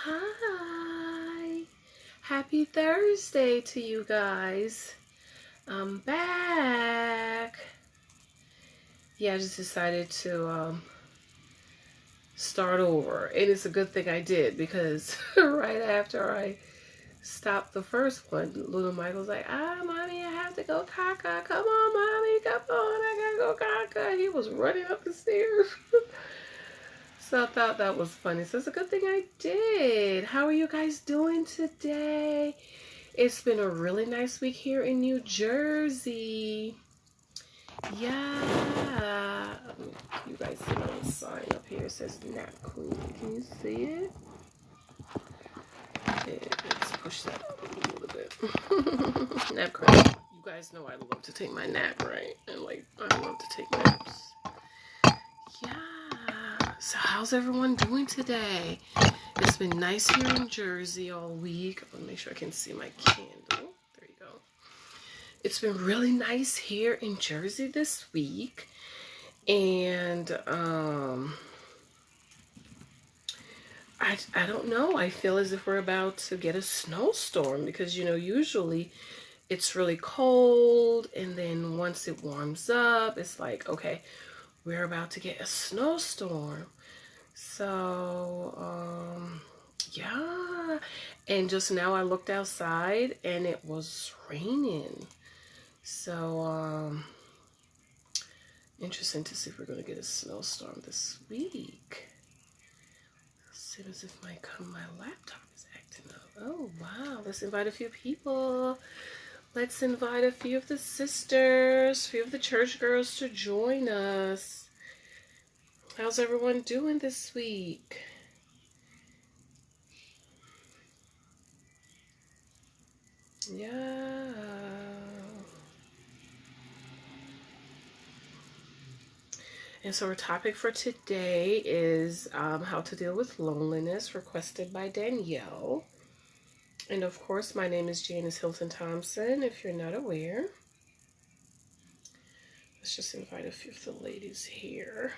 Hi, happy Thursday to you guys. I'm back. Yeah, I just decided to start over, and it's a good thing I did because right after I stopped the first one, little Michael's like, mommy, I have to go caca. Come on, mommy, come on, I gotta go caca. He was running up the stairs. So I thought that was funny. So it's a good thing I did. How are you guys doing today? It's been a really nice week here in New Jersey. Yeah. You guys see on the sign up here. It says Nap Queen. Can you see it? Let's push that up a little bit. Nap Queen. You guys know I love to take my nap, right? And I love to take naps. Yeah. So how's everyone doing today? It's been nice here in Jersey all week. Let me make sure I can see my candle. There you go. It's been really nice here in Jersey this week. And I don't know. I feel as if we're about to get a snowstorm because, usually it's really cold. And then once it warms up, it's like, okay, we're about to get a snowstorm. So, yeah. And just now I looked outside and it was raining. So, interesting to see if we're going to get a snowstorm this week. As soon as if my laptop is acting up. Oh, wow. Let's invite a few people. Let's invite a few of the sisters, a few of the church girls to join us. How's everyone doing this week? Yeah. And so our topic for today is how to deal with loneliness, requested by Danielle. And of course, my name is Janice Hylton Thompson, if you're not aware. Let's just invite a few of the ladies here.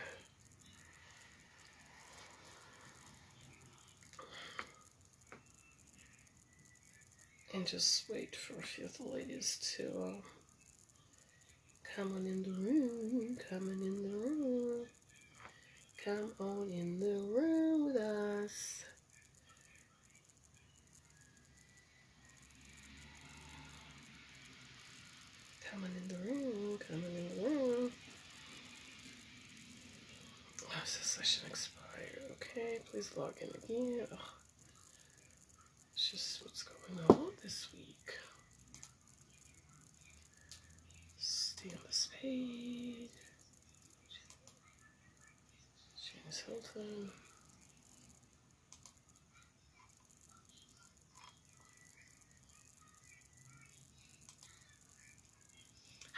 And just wait for a few of the ladies to come on in the room, coming in the room. Come on in the room with us. Coming in the room, coming in the room. Oh, is this session expired? Okay, please log in again. Oh, it's just what's going on this week. Stay on this page. Janice Hylton.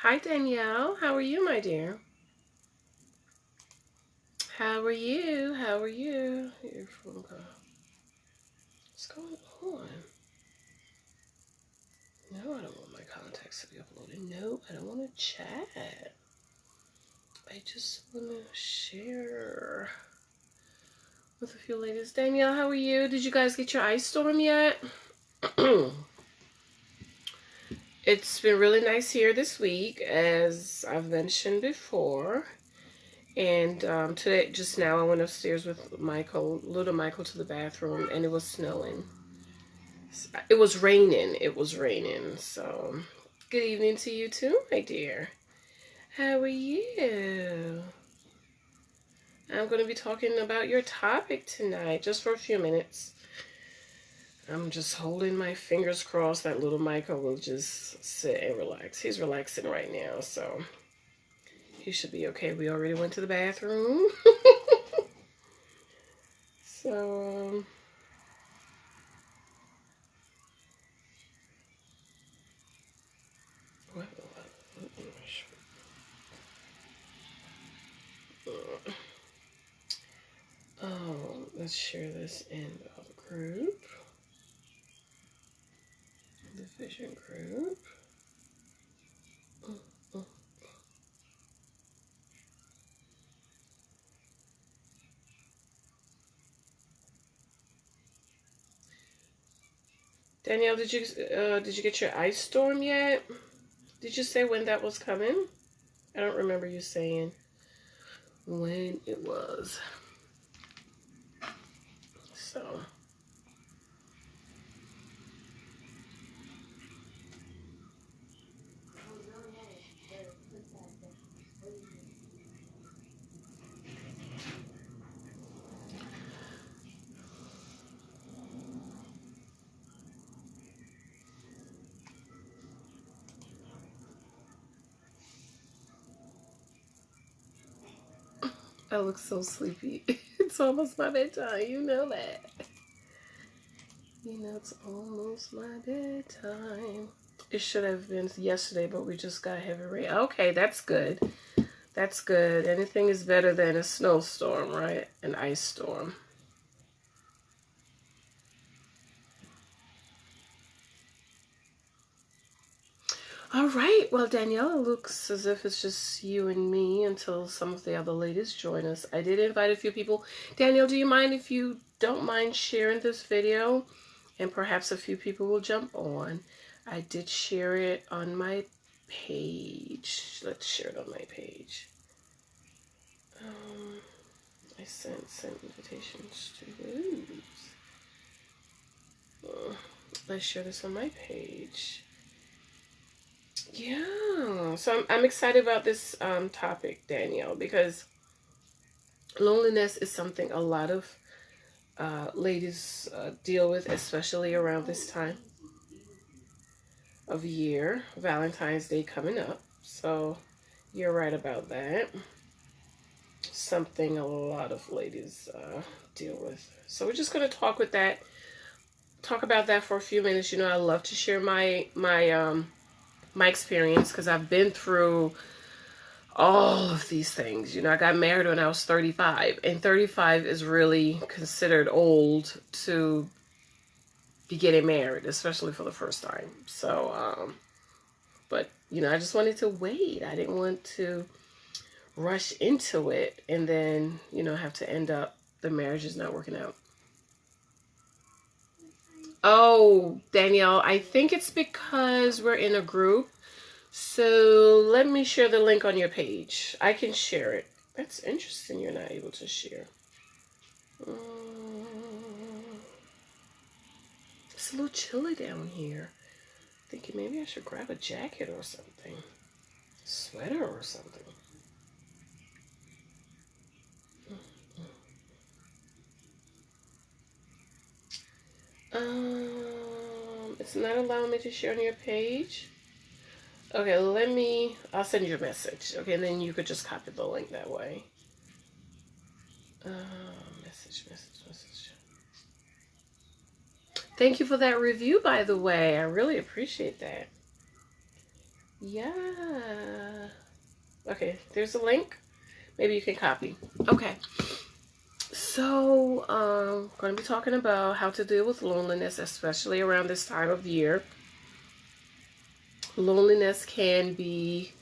Hi, Danielle. How are you, my dear? How are you? How are you? Your phone call. What's going on? No, I don't want my contacts to be uploaded. No, I don't want to chat. I just want to share with a few ladies. Danielle, how are you? Did you guys get your ice storm yet? It's been really nice here this week, as I've mentioned before. And today, just now, I went upstairs with little Michael, to the bathroom, and it was snowing. It was raining. It was raining. So, good evening to you too, my dear. How are you? I'm going to be talking about your topic tonight, just for a few minutes. I'm just holding my fingers crossed that little Michael will just sit and relax. He's relaxing right now, so he should be okay. We already went to the bathroom. So, let's share this in the group. The vision group. Danielle, did you get your ice storm yet? Did you say when that was coming? I don't remember you saying when it was. So. I look so sleepy. It's almost my bedtime. You know that. You know it's almost my bedtime. It should have been yesterday, but we just got heavy rain. Okay, that's good. That's good. Anything is better than a snowstorm, right? An ice storm. All right. Well, Danielle, it looks as if it's just you and me until some of the other ladies join us. I did invite a few people. Danielle, do you mind if you don't mind sharing this video? And perhaps a few people will jump on. I did share it on my page. Let's share it on my page. I sent invitations to those. Let's share this on my page. Yeah, so I'm excited about this topic, Danielle, because loneliness is something a lot of ladies deal with, especially around this time of year. Valentine's Day coming up, so you're right about that. Something a lot of ladies deal with. So we're just going to talk about that for a few minutes. You know, I love to share my experience because I've been through all of these things. You know, I got married when I was 35, and 35 is really considered old to be getting married, especially for the first time. So, but, you know, I just wanted to wait. I didn't want to rush into it and then, you know, have to end up the marriage is not working out. Oh, Danielle, I think it's because we're in a group. So let me share the link on your page. I can share it. That's interesting you're not able to share. It's a little chilly down here. Thinking maybe I should grab a jacket or something. Sweater or something. It's not allowing me to share on your page. Okay, I'll send you a message. Okay, and then you could just copy the link that way. Message. Thank you for that review, by the way. I really appreciate that. Yeah. Okay, there's a link. Maybe you can copy. Okay. So, I'm going to be talking about how to deal with loneliness, especially around this time of year. Loneliness can be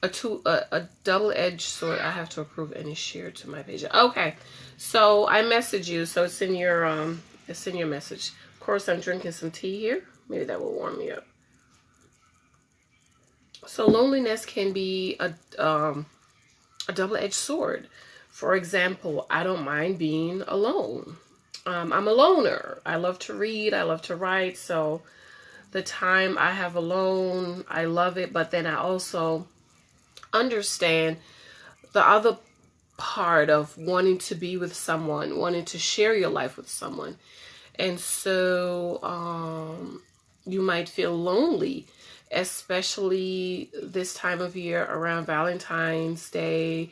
a double-edged sword. I have to approve any share to my page. Okay, so I message you, so it's in your message. Of course, I'm drinking some tea here. Maybe that will warm me up. So loneliness can be a double-edged sword. For example, I don't mind being alone. I'm a loner. I love to read. I love to write. So the time I have alone, I love it. But then I also understand the other part of wanting to be with someone, wanting to share your life with someone. And so you might feel lonely, especially this time of year around Valentine's Day,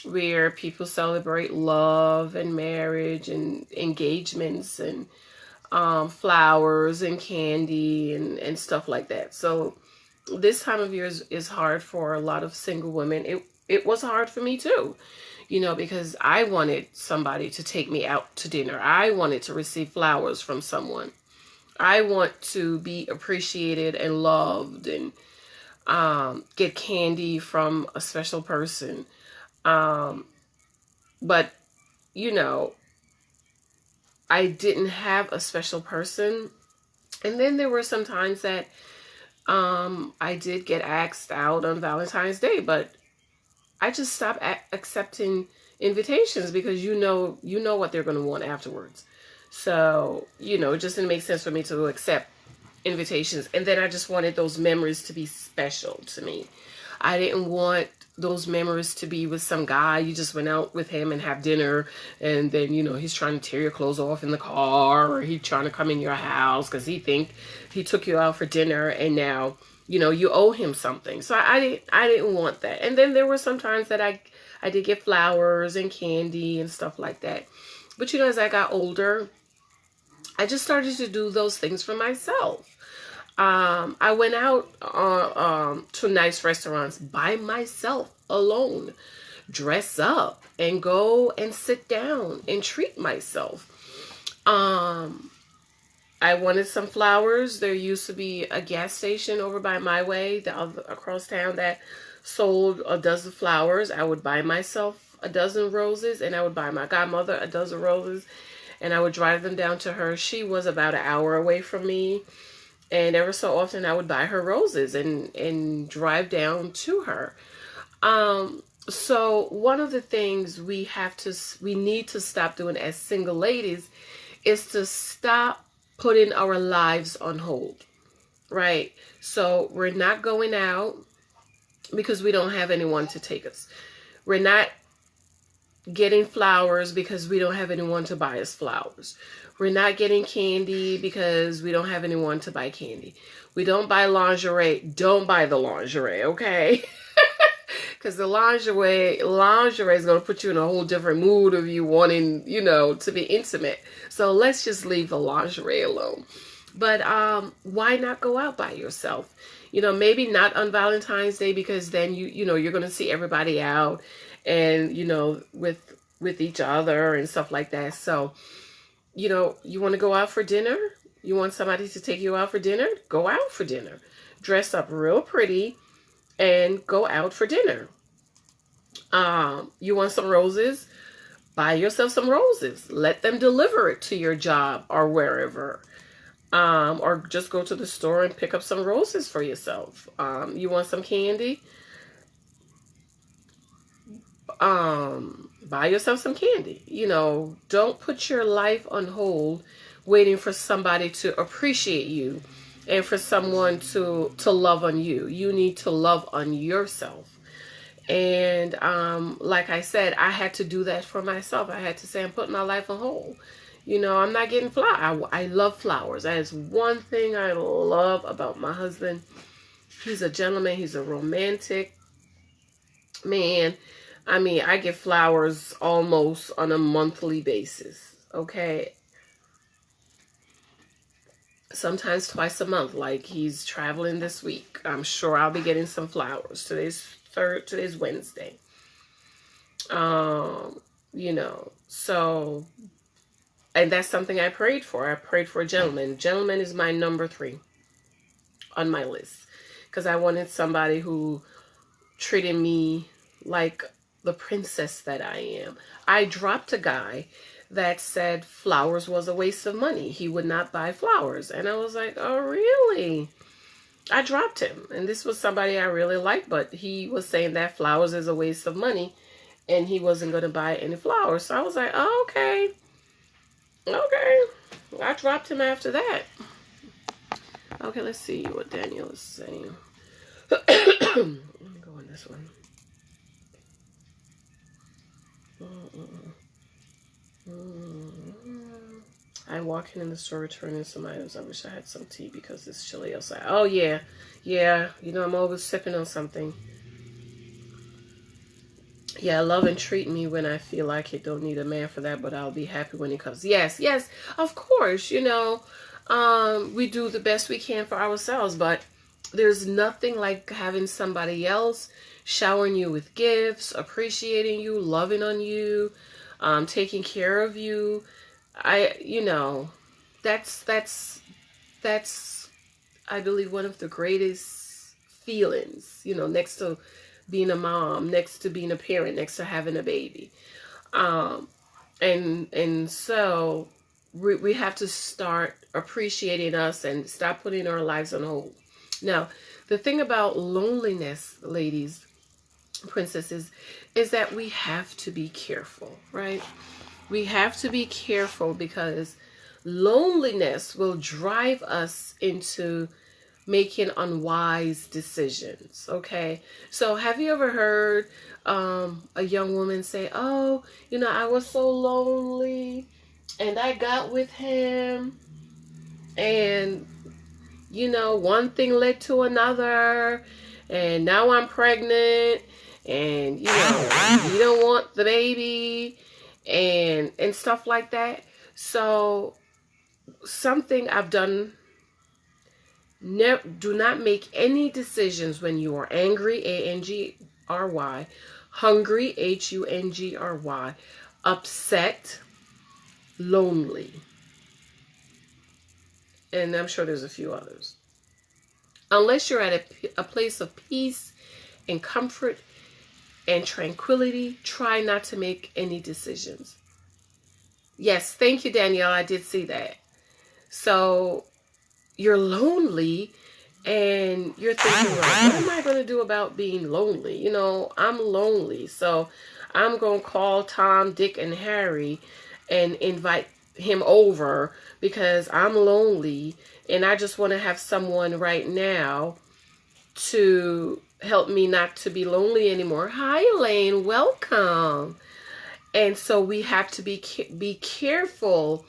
where people celebrate love and marriage and engagements and flowers and candy and stuff like that. So this time of year is hard for a lot of single women. It was hard for me too, you know, because I wanted somebody to take me out to dinner. I wanted to receive flowers from someone. I want to be appreciated and loved and get candy from a special person. But, you know, I didn't have a special person. And then there were some times that I did get asked out on Valentine's Day, but I just stopped accepting invitations because you know what they're going to want afterwards. So, it just didn't make sense for me to accept invitations. And then I just wanted those memories to be special to me. I didn't want those memories to be with some guy you just went out with him and have dinner, and then he's trying to tear your clothes off in the car, or he's trying to come in your house because he think he took you out for dinner, and now you owe him something. So I didn't want that. And then there were some times that I did get flowers and candy and stuff like that. But as I got older, I just started to do those things for myself. I went out to nice restaurants by myself, alone, dress up and go and sit down and treat myself. I wanted some flowers. There used to be a gas station over by my way, across town, that sold a dozen flowers. I would buy myself a dozen roses, and I would buy my godmother a dozen roses, and I would drive them down to her. She was about an hour away from me. And ever so often I would buy her roses and drive down to her. So one of the things we need to stop doing as single ladies is to stop putting our lives on hold, right? So we're not going out because we don't have anyone to take us. We're not getting flowers because we don't have anyone to buy us flowers. We're not getting candy because we don't have anyone to buy candy. We don't buy lingerie. Don't buy the lingerie, okay? Because the lingerie is going to put you in a whole different mood of you wanting, to be intimate. So let's just leave the lingerie alone. But why not go out by yourself? Maybe not on Valentine's Day, because then you're going to see everybody out and with each other and stuff like that. So you want to go out for dinner? You want somebody to take you out for dinner? Go out for dinner. Dress up real pretty and go out for dinner. You want some roses? Buy yourself some roses. Let them deliver it to your job or wherever. Or just go to the store and pick up some roses for yourself. You want some candy? Buy yourself some candy. Don't put your life on hold waiting for somebody to appreciate you and for someone to love on you. You need to love on yourself. And like I said, I had to do that for myself. I had to say, I'm putting my life on hold. I'm not getting flowers. I love flowers. That is one thing I love about my husband. He's a gentleman. He's a romantic man. I mean, I get flowers almost on a monthly basis, okay? Sometimes twice a month, like he's traveling this week. I'm sure I'll be getting some flowers. Today's Wednesday. So, and that's something I prayed for. I prayed for a gentleman. Gentleman is my number 3 on my list, because I wanted somebody who treated me like the princess that I am. I dropped a guy that said flowers was a waste of money. He would not buy flowers. And I was like, oh, really? I dropped him. And this was somebody I really liked, but he was saying that flowers is a waste of money and he wasn't going to buy any flowers. So I was like, oh, okay. Okay. I dropped him after that. Okay, let's see what Daniel is saying. Let me go on this one. I'm walking in the store returning some items. I wish I had some tea because it's chilly outside. Oh, yeah. Yeah. I'm always sipping on something. Yeah, love and treat me when I feel like it. Don't need a man for that, but I'll be happy when he comes. Yes, of course. We do the best we can for ourselves, but there's nothing like having somebody else showering you with gifts, appreciating you, loving on you, taking care of you. That's I believe one of the greatest feelings, next to being a mom, next to being a parent, next to having a baby. And so we have to start appreciating us and stop putting our lives on hold. Now, the thing about loneliness, ladies, princesses, is that we have to be careful, right? We have to be careful because loneliness will drive us into making unwise decisions. Okay, so have you ever heard a young woman say, oh, I was so lonely and I got with him, and one thing led to another, and now I'm pregnant, and you don't want the baby, and stuff like that. So something I've done, do not make any decisions when you are angry, angry, hungry, hungry, upset, lonely, and I'm sure there's a few others. Unless you're at a place of peace and comfort and tranquility, try not to make any decisions. Yes, thank you, Danielle. I did see that. So you're lonely and you're thinking, like, what am I going to do about being lonely? I'm lonely. So I'm going to call Tom, Dick, and Harry and invite him over because I'm lonely and I just want to have someone right now to help me not to be lonely anymore. Hi, Elaine. Welcome. And so we have to be careful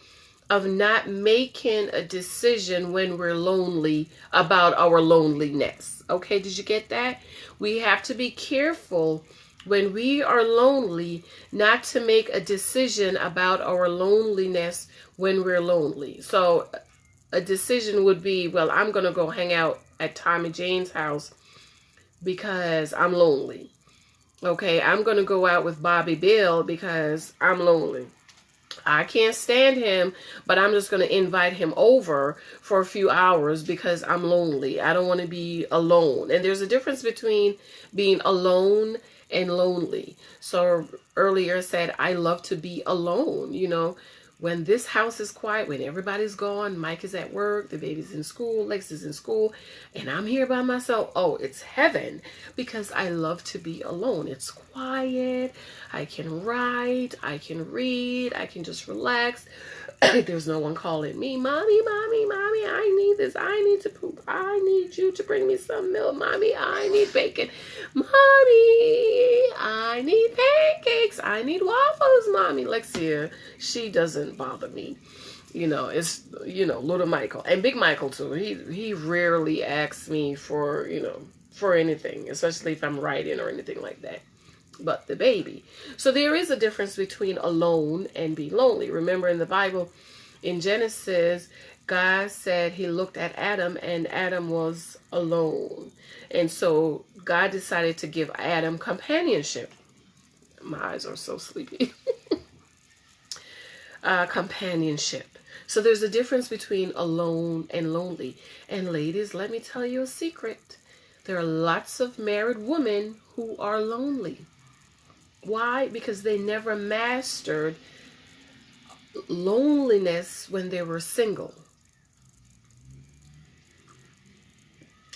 of not making a decision when we're lonely about our loneliness. Okay, did you get that? We have to be careful when we are lonely not to make a decision about our loneliness when we're lonely. So a decision would be, well, I'm going to go hang out at Tom and Jane's house because I'm lonely. Okay, I'm going to go out with Bobby Bill because I'm lonely. I can't stand him, but I'm just going to invite him over for a few hours because I'm lonely. I don't want to be alone. And there's a difference between being alone and lonely. So earlier I said, I love to be alone. When this house is quiet, when everybody's gone, Mike is at work, the baby's in school, Lex is in school, and I'm here by myself. Oh, it's heaven because I love to be alone. It's quiet. I can write. I can read. I can just relax. There's no one calling me, mommy, mommy, mommy, I need this. I need to poop. I need you to bring me some milk. Mommy, I need bacon. Mommy, I need pancakes. I need waffles, mommy. Lexia, she doesn't bother me. It's, little Michael and big Michael too. He rarely asks me for, for anything, especially if I'm writing or anything like that. But the baby. So there is a difference between alone and being lonely. Remember in the Bible, in Genesis, God said he looked at Adam and Adam was alone. And so God decided to give Adam companionship. My eyes are so sleepy. Companionship. So there's a difference between alone and lonely. And ladies, let me tell you a secret. There are lots of married women who are lonely. Why? Because they never mastered loneliness when they were single.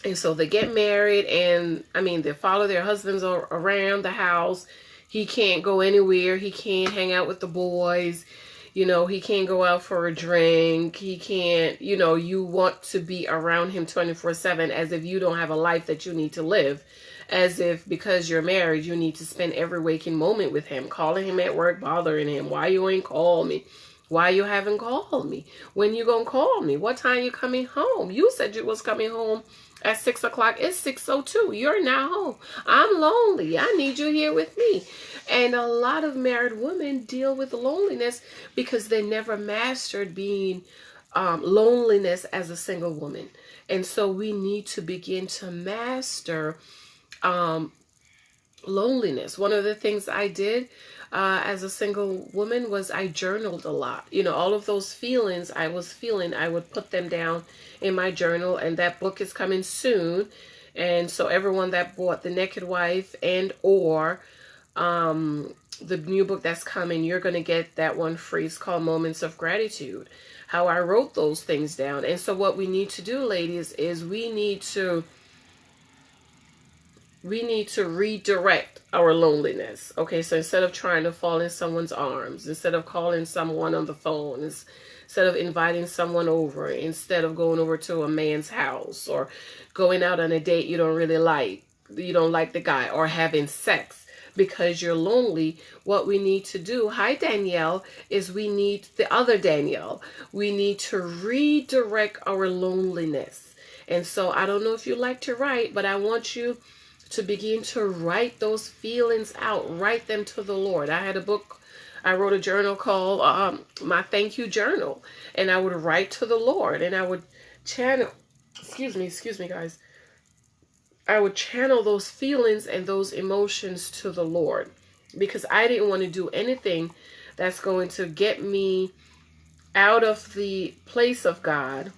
And so they get married and, they follow their husbands around the house. He can't go anywhere. He can't hang out with the boys. He can't go out for a drink. He can't, you want to be around him 24/7 as if you don't have a life that you need to live. As if because you're married, you need to spend every waking moment with him, calling him at work, bothering him. Why you ain't call me? Why you haven't called me? When you gonna call me? What time you coming home? You said you was coming home at 6 o'clock. It's 6:02. You're not home. I'm lonely. I need you here with me. And a lot of married women deal with loneliness because they never mastered being loneliness as a single woman. And so we need to begin to master loneliness. One of the things I did as a single woman was I journaled a lot. All of those feelings I was feeling, I would put them down in my journal, and that book is coming soon. And so everyone that bought The Naked Wife and or the new book that's coming, you're going to get that one free. It's called Moments of Gratitude. How I wrote those things down. And so what we need to do, ladies, is we need to redirect our loneliness. Okay, so instead of trying to fall in someone's arms, instead of calling someone on the phone, instead of inviting someone over, instead of going over to a man's house or going out on a date you don't really like, you don't like the guy, or having sex because you're lonely, what we need to do, hi Danielle, is we need the other Danielle. We need to redirect our loneliness. And so I don't know if you like to write, but I want you to begin to write those feelings out. Write them to the Lord. I had a book, I wrote a journal called my thank you journal, and I would write to the Lord, and I would channel, excuse me guys, I would channel those feelings and those emotions to the Lord, because I didn't want to do anything that's going to get me out of the place of God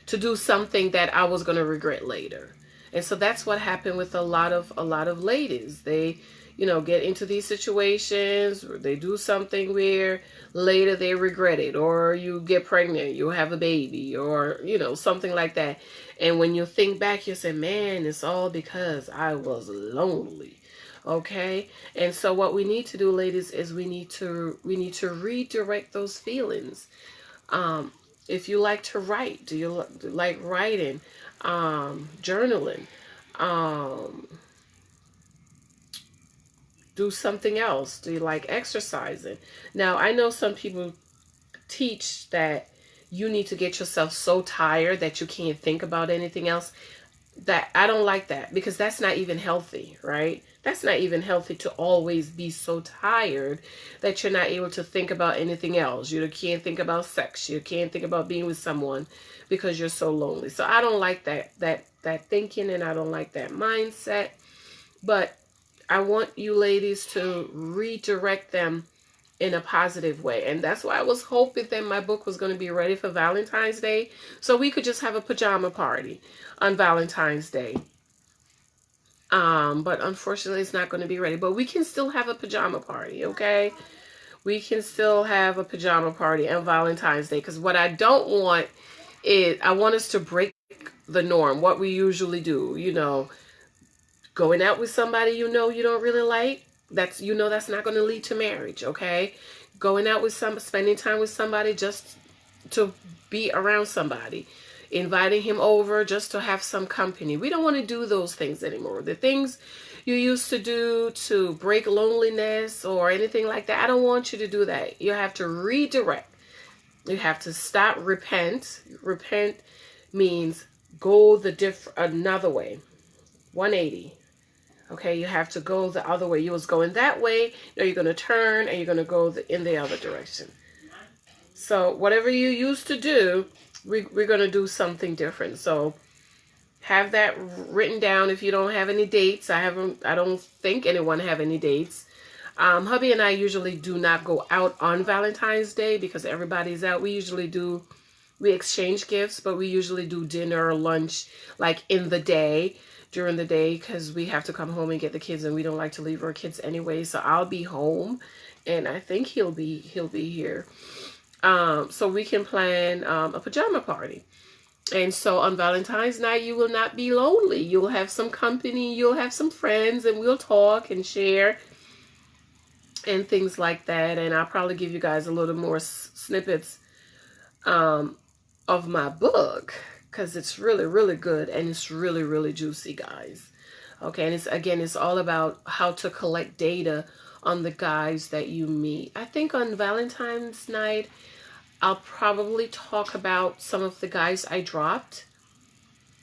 to do something that I was going to regret later. And so that's what happened with a lot of ladies. They, get into these situations, or they do something where later they regret it, or you get pregnant, you have a baby, or, something like that. And when you think back, you say, man, it's all because I was lonely. Okay. And so what we need to do, ladies, is we need to redirect those feelings. If you like to write, do you like writing, journaling, do something else? Do you like exercising? Now, I know some people teach that you need to get yourself so tired that you can't think about anything else. That I don't like that, because that's not even healthy, right? That's not even healthy to always be so tired that you're not able to think about anything else. You can't think about sex. You can't think about being with someone because you're so lonely. So I don't like that thinking, and I don't like that mindset. But I want you ladies to redirect them in a positive way. And that's why I was hoping that my book was going to be ready for Valentine's Day, so we could just have a pajama party on Valentine's Day. But unfortunately it's not going to be ready, but we can still have a pajama party. Okay, we can still have a pajama party on Valentine's Day, because what I don't want is, I want us to break the norm, what we usually do, going out with somebody you don't really like. That's not going to lead to marriage. Okay, going out with spending time with somebody just to be around somebody, inviting him over just to have some company. We don't want to do those things anymore. The things you used to do to break loneliness or anything like that, I don't want you to do that. You have to redirect. You have to stop. Repent. Repent means go another way. 180. Okay, you have to go the other way. You was going that way. Now you're going to turn and you're going to go in the other direction. So whatever you used to do, we're going to do something different. So have that written down. If you don't have any dates, I don't think anyone have any dates. Hubby and I usually do not go out on Valentine's Day because everybody's out. We exchange gifts, but we usually do dinner or lunch like during the day, because we have to come home and get the kids, and we don't like to leave our kids anyway. So I'll be home, and I think he'll be here. So we can plan a pajama party. And so on Valentine's night, you will not be lonely. You'll have some company, you'll have some friends, and we'll talk and share and things like that. And I'll probably give you guys a little more snippets of my book, because it's really, really good, and it's really, really juicy, guys. Okay, and it's all about how to collect data on the guys that you meet. I think on Valentine's night, I'll probably talk about some of the guys I dropped.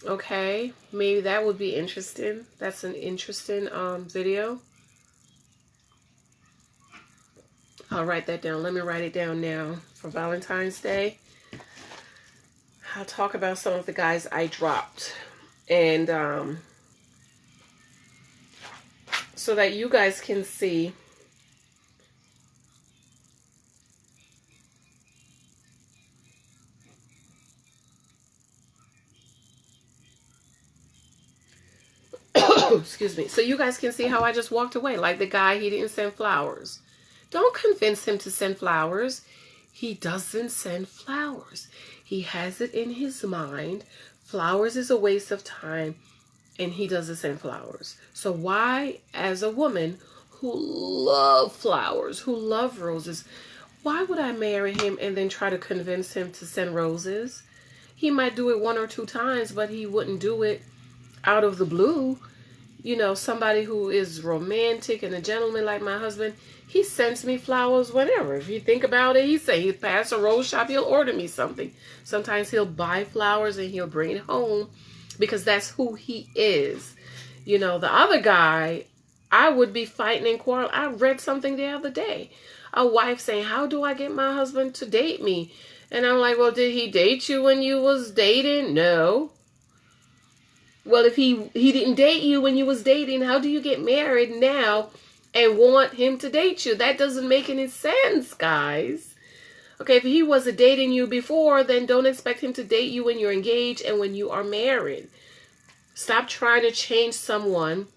Okay, maybe that would be interesting. That's an interesting video. I'll write that down. Let me write it down now for Valentine's Day. I'll talk about some of the guys I dropped, and so that you guys can see Excuse me. So you guys can see how I just walked away. Like the guy, he didn't send flowers. Don't convince him to send flowers. He doesn't send flowers. He has it in his mind. Flowers is a waste of time, and he doesn't send flowers. So why, as a woman who love flowers, who love roses, why would I marry him and then try to convince him to send roses? He might do it 1 or 2 times, but he wouldn't do it out of the blue. You know, somebody who is romantic and a gentleman like my husband, he sends me flowers whenever. If you think about it, he say he pass a rose shop, he'll order me something. Sometimes he'll buy flowers and he'll bring it home because that's who he is. You know, the other guy, I would be fighting and quarreling. I read something the other day. A wife saying, how do I get my husband to date me? And I'm like, well, did he date you when you was dating? No. Well, if he didn't date you when you was dating, how do you get married now and want him to date you? That doesn't make any sense, guys. Okay, if he wasn't dating you before, then don't expect him to date you when you're engaged and when you are married. Stop trying to change someone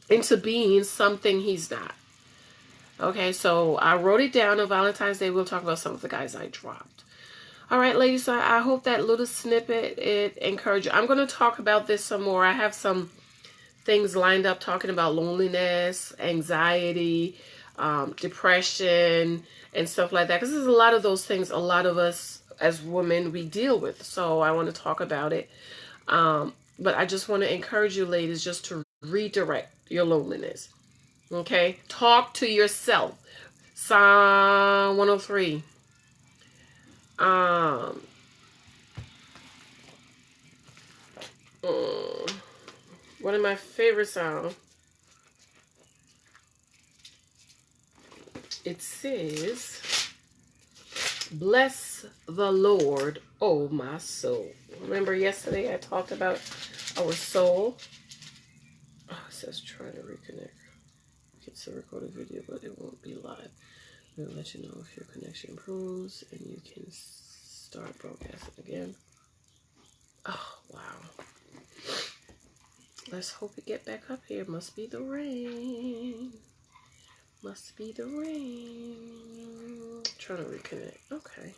into being something he's not. Okay, so I wrote it down on Valentine's Day. We'll talk about some of the guys I dropped. All right, ladies, so I hope that little snippet, it encouraged you. I'm going to talk about this some more. I have some things lined up talking about loneliness, anxiety, depression, and stuff like that. Because there's a lot of those things a lot of us as women, we deal with. So I want to talk about it. But I just want to encourage you, ladies, just to redirect your loneliness. Okay? Talk to yourself. Psalm 103. One of my favorite songs. It says, bless the Lord, oh my soul. Remember yesterday I talked about our soul? Oh, it says trying to reconnect. It's a recorded video, but it won't be live. We'll let you know if your connection improves and you can start broadcasting again. Oh, wow. Let's hope we get back up here. Must be the rain. Must be the rain. Trying to reconnect. Okay.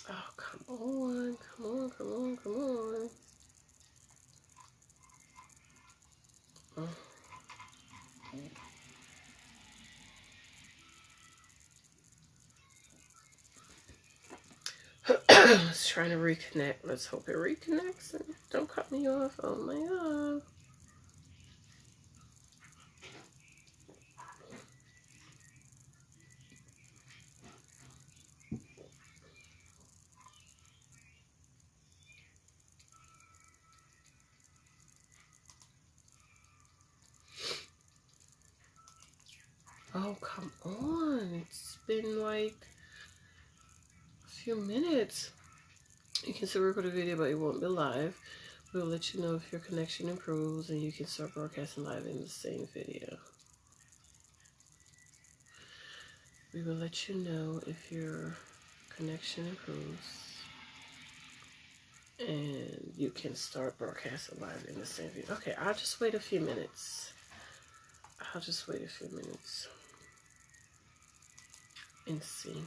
Oh, come on. Come on, come on, come on. Oh. Let's try to reconnect. Let's hope it reconnects and don't cut me off. Oh my god. Oh, come on. It's been like a few minutes. You can still record a video, but it won't be live. We'll let you know if your connection improves and you can start broadcasting live in the same video. We will let you know if your connection improves and you can start broadcasting live in the same video. Okay, I'll just wait a few minutes. I'll just wait a few minutes and see.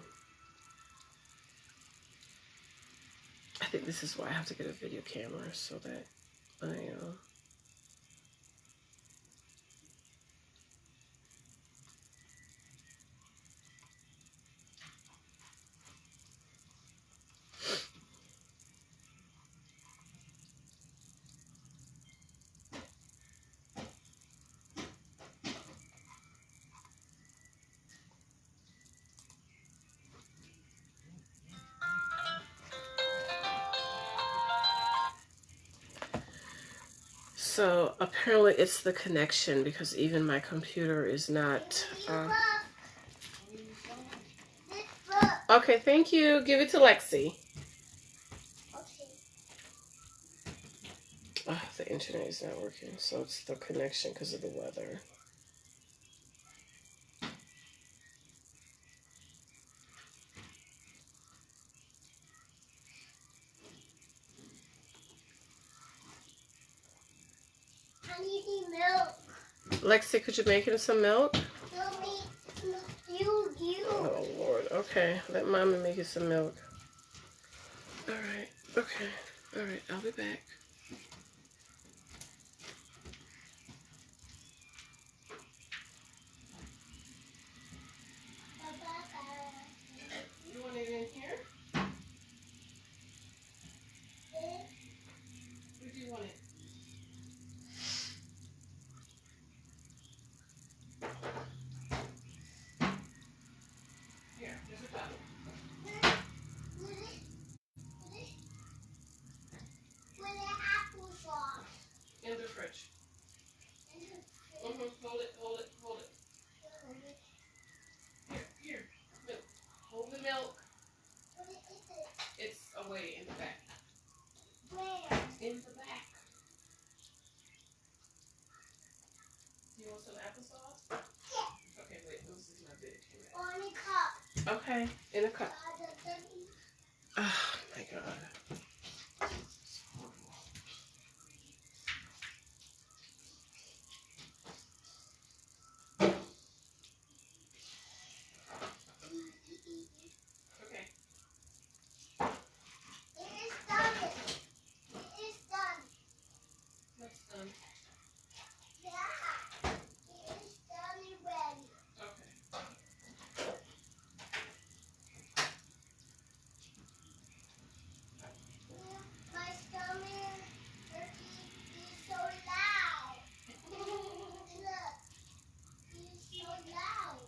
I think this is why I have to get a video camera so that I So apparently it's the connection because even my computer is not. Okay, thank you. Give it to Lexi. Okay. Oh, the internet is not working, so it's the connection because of the weather. I need the milk. Lexi, could you make him some milk? You. Oh, Lord. Okay. Let Mommy make you some milk. All right. Okay. All right. I'll be back. You want it in here? Where do you want it? Here. There's a cup. In the fridge. Hold it, hold it, hold it. Here. Milk. Hold the milk. It's away in the back. Where? In the back. You want some applesauce? Yeah. Okay, wait. This is my big. On a cup. Okay, in a cup. Oh my God. Okay. It is done. It is done. That's done. Yeah. It is done and ready. Okay. My stomach is so loud. Look, it's so loud.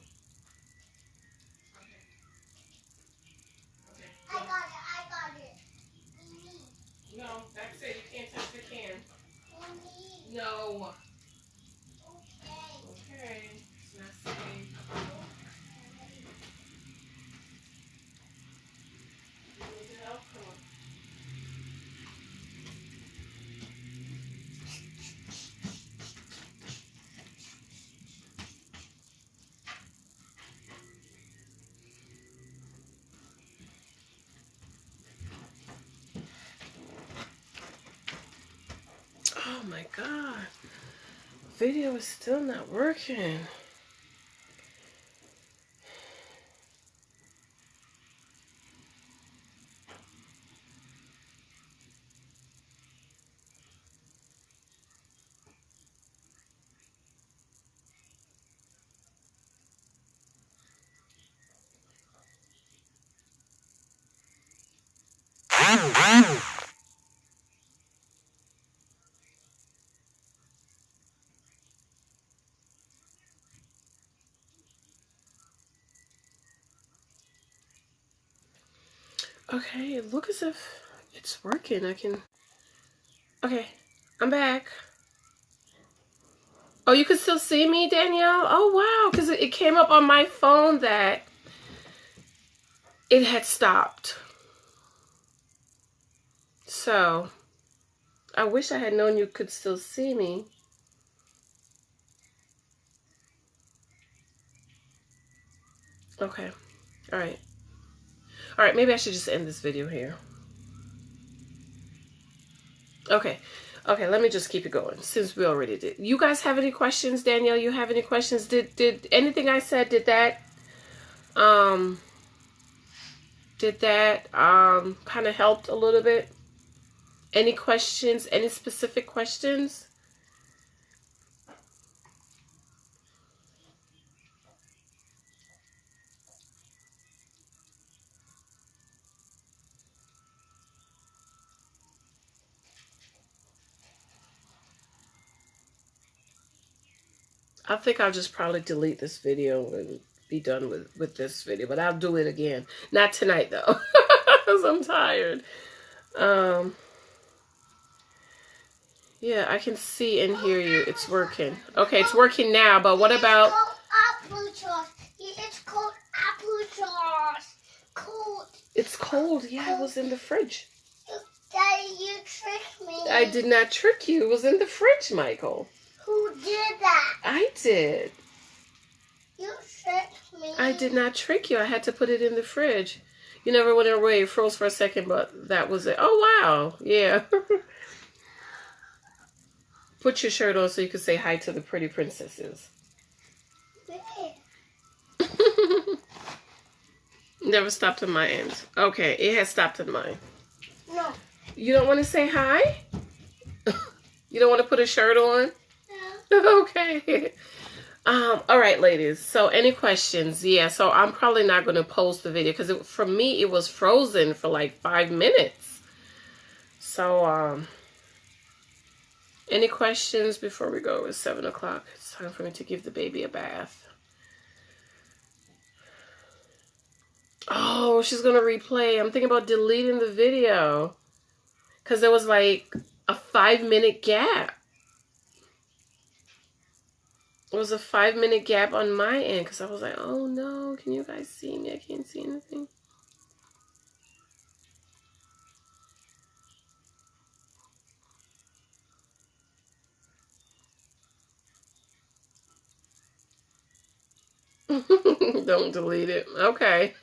Okay. I got it. Me. No, that's it. You can't touch the can. Me. No. Okay. Okay. It's not safe. You need help? Come on. Oh my God. Video is still not working. Okay, it looks as if it's working. Okay, I'm back. Oh, you can still see me, Danielle? Oh, wow, because it came up on my phone that it had stopped. So, I wish I had known you could still see me. Okay, all right. All right, maybe I should just end this video here. Okay, let me just keep it going since we already did. You guys have any questions? Danielle, you have any questions? Did anything I said, did that kind of helped a little bit? Any questions? Any specific questions? I think I'll just probably delete this video and be done with this video, but I'll do it again. Not tonight though, because I'm tired. Yeah, I can see and hear you. It's working. Okay, it's working now, but what about... Applesauce. It's cold applesauce. Cold. It's cold. Yeah, it was in the fridge. Daddy, you tricked me. I did not trick you. It was in the fridge, Michael. Who did that? I did. You tricked me. I did not trick you. I had to put it in the fridge. You never went away. It froze for a second, but that was it. Oh, wow. Yeah. Put your shirt on so you can say hi to the pretty princesses. Never stopped on my end. Okay, it has stopped on mine. No. You don't want to say hi? You don't want to put a shirt on? No. Okay. All right, ladies. So any questions? Yeah, so I'm probably not going to post the video because for me, it was frozen for like 5 minutes. So, any questions before we go? It's 7 o'clock. It's time for me to give the baby a bath. Oh, she's going to replay. I'm thinking about deleting the video because there was like a 5-minute gap. It was a 5-minute gap on my end because I was like, oh no, can you guys see me? I can't see anything. Don't delete it. Okay.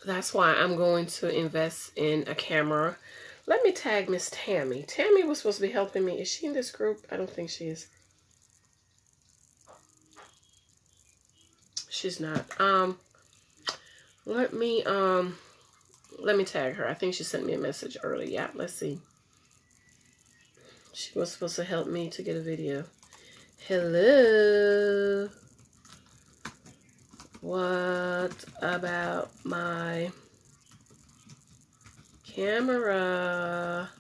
That's why I'm going to invest in a camera. Let me tag Miss Tammy. Tammy was supposed to be helping me. Is she in this group? I don't think she is. She's not. Let me tag her. I think she sent me a message early. Yeah, let's see. She was supposed to help me to get a video. Hello. What about my camera?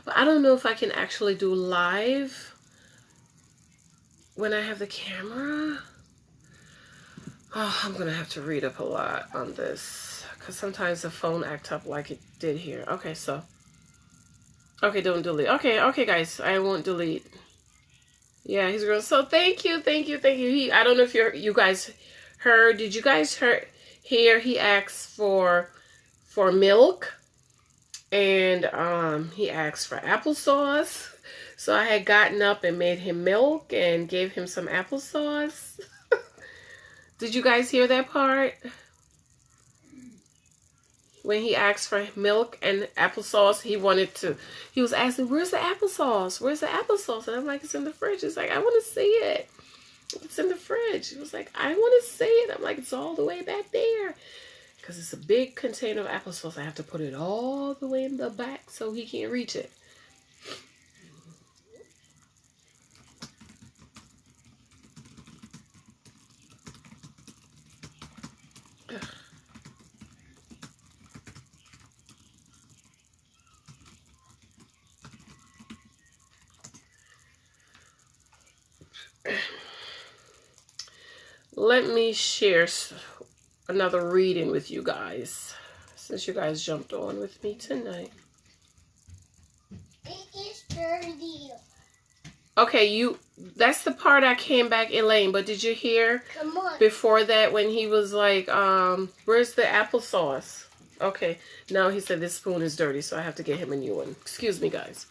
But I don't know if I can actually do live when I have the camera. Oh, I'm gonna have to read up a lot on this because sometimes the phone acts up like it did here. Okay, so. Okay, don't delete. Okay, guys, I won't delete. Yeah, he's going. So thank you. I don't know if you guys heard. Did you guys hear? He asked for milk, and he asked for applesauce. So I had gotten up and made him milk and gave him some applesauce. Did you guys hear that part? When he asked for milk and applesauce, he was asking, where's the applesauce? Where's the applesauce? And I'm like, it's in the fridge. He's like, I want to see it. It's in the fridge. He was like, I want to see it. I'm like, it's all the way back there. Because it's a big container of applesauce. I have to put it all the way in the back so he can't reach it. Let me share another reading with you guys, since you guys jumped on with me tonight. It is dirty. Okay, that's the part I came back Elaine, but did you hear before that when he was like, where's the applesauce? Okay, now he said this spoon is dirty, so I have to get him a new one. Excuse me, guys.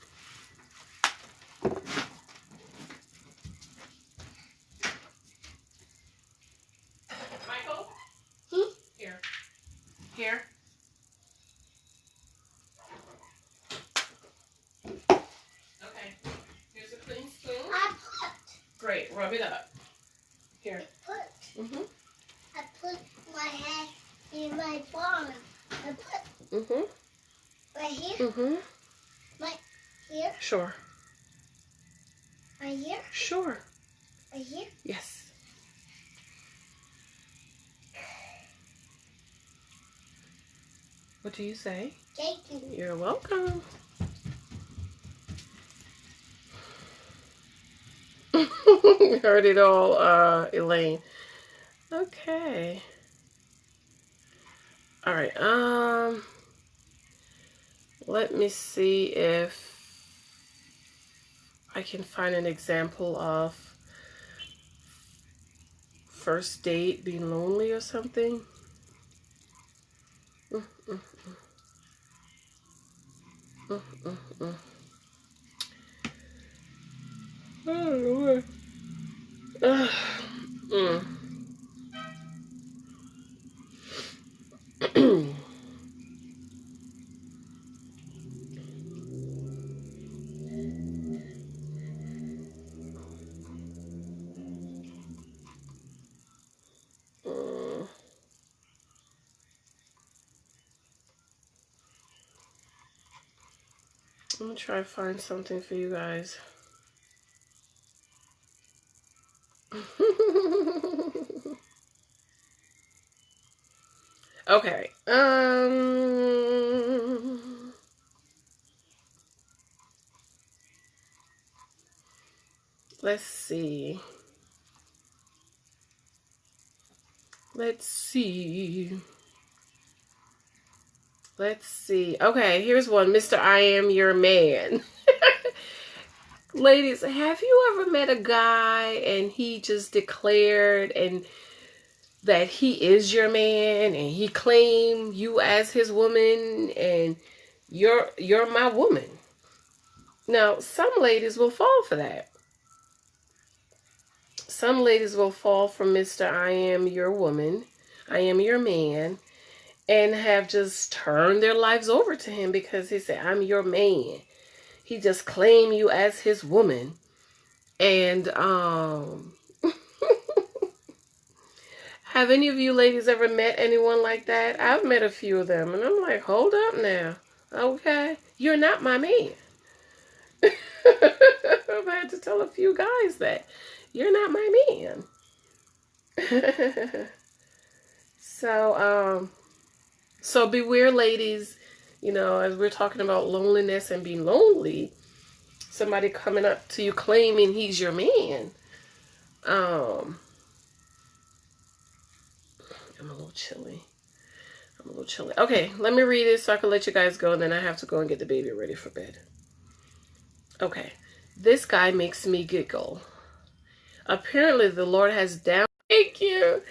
Michael? Here. Okay. Here's a clean spoon. Great. Rub it up. Here. I put my hand in my palm. I put right here. Right here. Sure. Right here. Sure. Right here. Yes. What do you say? Thank you. You're welcome. Heard it all, Elaine. Okay. All right. Let me see if I can find an example of first date being lonely or something. Oh, Lord. I'm gonna try to find something for you guys. Okay. Let's see. Let's see. Let's see. Okay, here's one. Mr. I Am Your Man. Ladies, have you ever met a guy and he just declared and that he is your man and he claimed you as his woman and you're my woman? Now, some ladies will fall for that. Some ladies will fall for Mr. I am your woman, I am your man, and have just turned their lives over to him because he said, I'm your man. He just claimed you as his woman. And have any of you ladies ever met anyone like that? I've met a few of them, and I'm like, hold up now. Okay, you're not my man. I've had to tell a few guys that you're not my man. So beware, ladies. You know, as we're talking about loneliness and being lonely, somebody coming up to you claiming he's your man. I'm a little chilly. Okay, let me read it so I can let you guys go, and then I have to go and get the baby ready for bed. Okay, this guy makes me giggle. Apparently, the Lord has down. Thank you.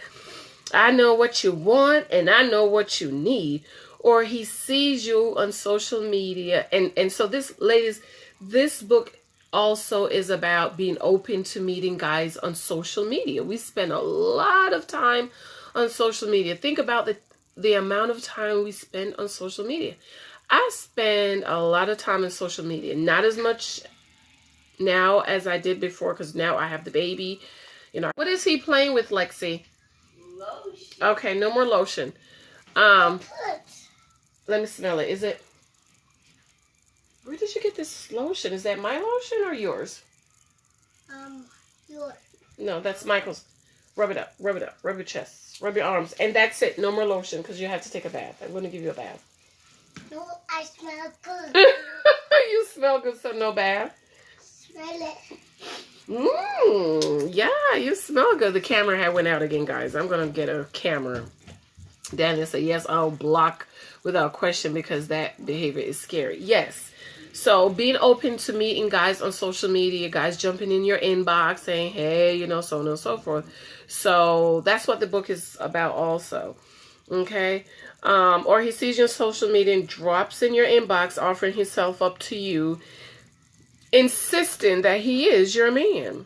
I know what you want, and I know what you need. Or he sees you on social media, and so this, ladies, this book also is about being open to meeting guys on social media. We spend a lot of time on social media. Think about the amount of time we spend on social media. I spend a lot of time on social media. Not as much now as I did before, because now I have the baby. You know, what is he playing with, Lexi? Lotion. Okay, no more lotion. Let me smell it. Is it? Where did you get this lotion? Is that my lotion or yours? Yours. No, that's Michael's. Rub it up. Rub your chest. Rub your arms. And that's it. No more lotion because you have to take a bath. I'm going to give you a bath. No, I smell good. You smell good, so no bath. Smell it. Yeah, you smell good. The camera had went out again, guys. I'm going to get a camera. Daniel said, yes, I'll block without question because that behavior is scary. Yes. So being open to meeting guys on social media, guys jumping in your inbox saying, hey, you know, so on and so forth. So that's what the book is about also. Okay. Or he sees you on social media and drops in your inbox, offering himself up to you, insisting that he is your man.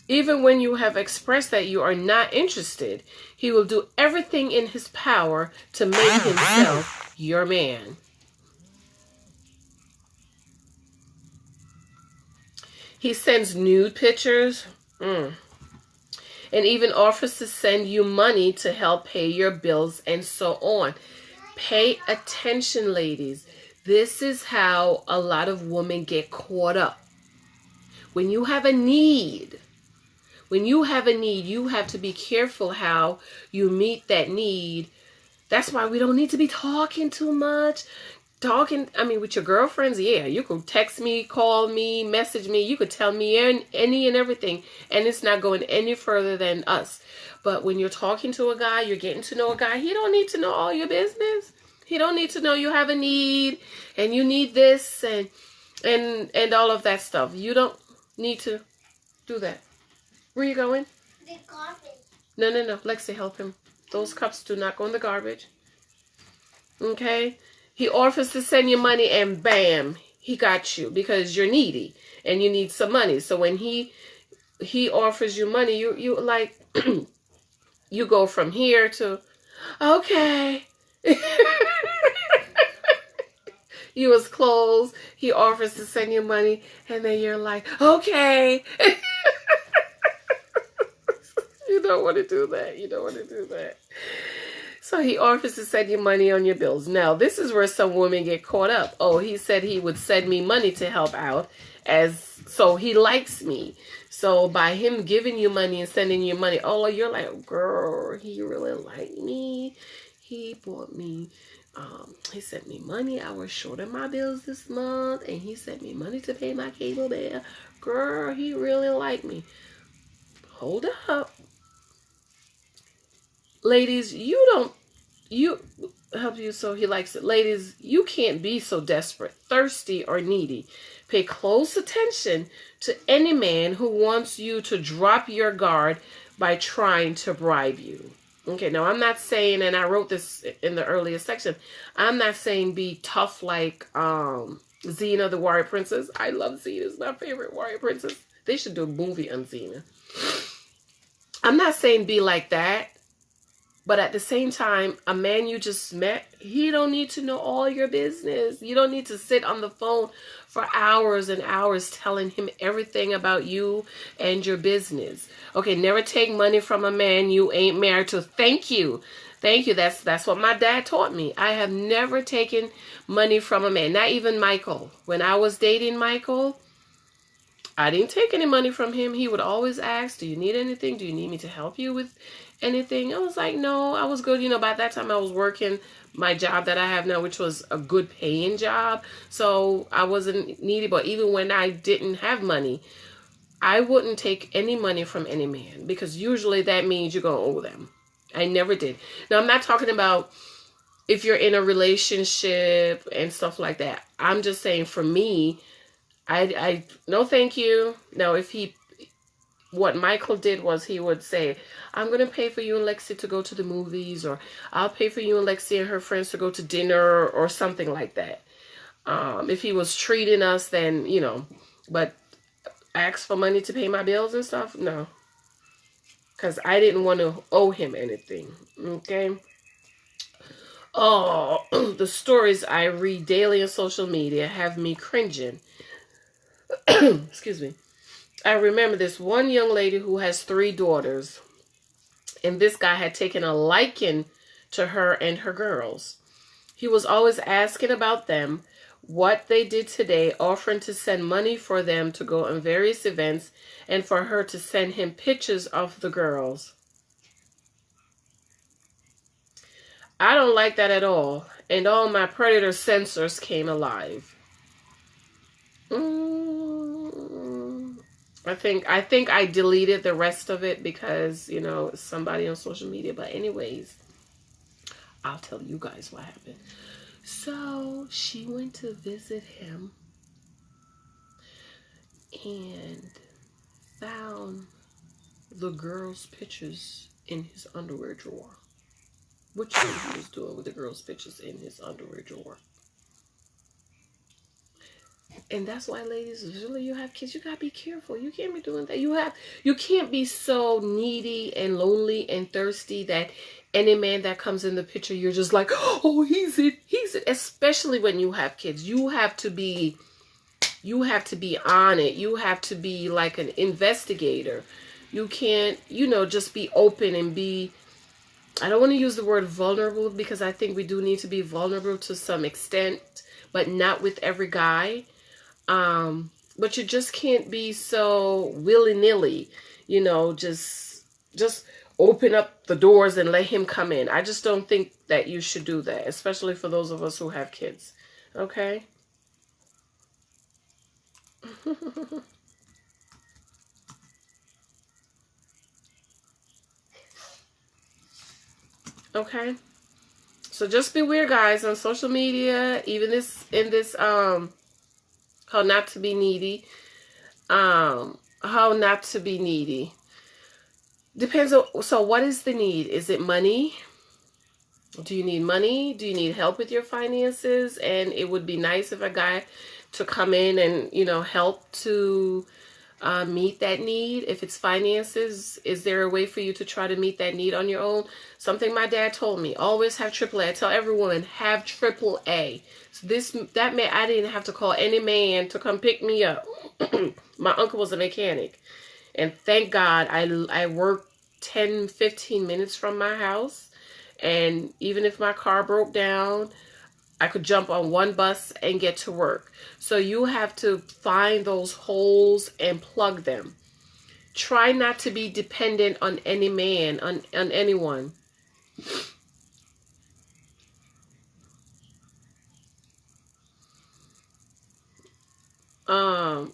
Even when you have expressed that you are not interested, he will do everything in his power to make himself your man. He sends nude pictures and even offers to send you money to help pay your bills and so on. Pay attention, ladies. This is how a lot of women get caught up. When you have a need, you have to be careful how you meet that need. That's why we don't need to be talking too much. With your girlfriends, yeah, you could text me, call me, message me. You could tell me any and everything, and it's not going any further than us. But when you're talking to a guy, you're getting to know a guy, he don't need to know all your business. He don't need to know you have a need, and you need this, and all of that stuff. You don't need to do that. Where are you going? The garbage. No. Lexi, help him. Those cups do not go in the garbage. Okay? He offers to send you money and bam, he got you because you're needy and you need some money. So when he offers you money, you like, you go from here to, okay. You was closed. He offers to send you money and then you're like, okay. You don't want to do that. So he offers to send you money on your bills. Now, this is where some women get caught up. Oh, he said he would send me money to help out, so he likes me. So by him giving you money and sending you money, oh, you're like, girl, he really liked me. He bought me, he sent me money. I was short of my bills this month, and he sent me money to pay my cable bill. Girl, he really liked me. Hold up. Ladies, you help you so he likes it. Ladies, you can't be so desperate, thirsty, or needy. Pay close attention to any man who wants you to drop your guard by trying to bribe you. Okay, now I'm not saying, and I wrote this in the earlier section, I'm not saying be tough like Xena the Warrior Princess. I love Xena. It's my favorite warrior princess. They should do a movie on Xena. I'm not saying be like that. But at the same time, a man you just met, he don't need to know all your business. You don't need to sit on the phone for hours and hours telling him everything about you and your business. Okay, never take money from a man you ain't married to. Thank you. Thank you. That's what my dad taught me. I have never taken money from a man. Not even Michael. When I was dating Michael, I didn't take any money from him. He would always ask, do you need anything? Do you need me to help you with anything? I was like, no, I was good. You know, by that time I was working my job that I have now, which was a good paying job. So I wasn't needy. But even when I didn't have money, I wouldn't take any money from any man, because usually that means you're going to owe them. I never did. Now, I'm not talking about if you're in a relationship and stuff like that. I'm just saying, for me, I no thank you. Now, what Michael did was he would say, I'm going to pay for you and Lexi to go to the movies, or I'll pay for you and Lexi and her friends to go to dinner, or something like that. If he was treating us, then, you know, but ask for money to pay my bills and stuff, no. Because I didn't want to owe him anything, okay? Oh, the stories I read daily on social media have me cringing. Excuse me. I remember this one young lady who has 3 daughters, and this guy had taken a liking to her and her girls. He was always asking about them, what they did today, offering to send money for them to go on various events, and for her to send him pictures of the girls. I don't like that at all, and all my predator sensors came alive. I think I deleted the rest of it because, you know, it's somebody on social media. But anyways, I'll tell you guys what happened. So she went to visit him and found the girl's pictures in his underwear drawer. What you think he was doing with the girl's pictures in his underwear drawer? And that's why, ladies, usually you have kids, you gotta be careful. You can't be doing that. You can't be so needy and lonely and thirsty that any man that comes in the picture, you're just like, oh, he's it. Especially when you have kids. You have to be on it. You have to be like an investigator. You can't, you know, just be open and be, I don't want to use the word vulnerable, because I think we do need to be vulnerable to some extent, but not with every guy. But you just can't be so willy-nilly, you know, just open up the doors and let him come in. I just don't think that you should do that, especially for those of us who have kids. Okay? Okay? So just beware, guys, on social media, even in this how not to be needy. How not to be needy. Depends on, so what is the need? Is it money? Do you need money? Do you need help with your finances? And it would be nice if a guy to come in and, you know, help to meet that need. If it's finances, is there a way for you to try to meet that need on your own? Something my dad told me, always have AAA. I tell every woman, have AAA. So that meant I didn't have to call any man to come pick me up. My uncle was a mechanic. And thank God I worked 10, 15 minutes from my house. And even if my car broke down, I could jump on one bus and get to work. So you have to find those holes and plug them. Try not to be dependent on any man, on anyone.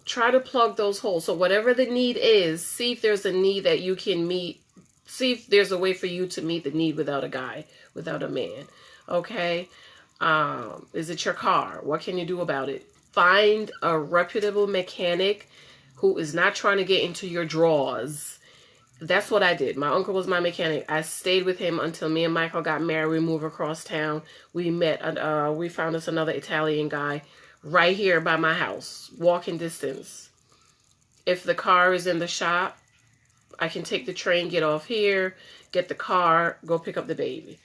Try to plug those holes. So whatever the need is, see if there's a need that you can meet. See if there's a way for you to meet the need without a guy, without a man. Okay? Is it your car? What can you do about it? Find a reputable mechanic who is not trying to get into your drawers. That's what I did. My uncle was my mechanic. I stayed with him until me and Michael got married. We moved across town. We met, we found us another Italian guy right here by my house, walking distance. If the car is in the shop, I can take the train, get off here, get the car, go pick up the baby.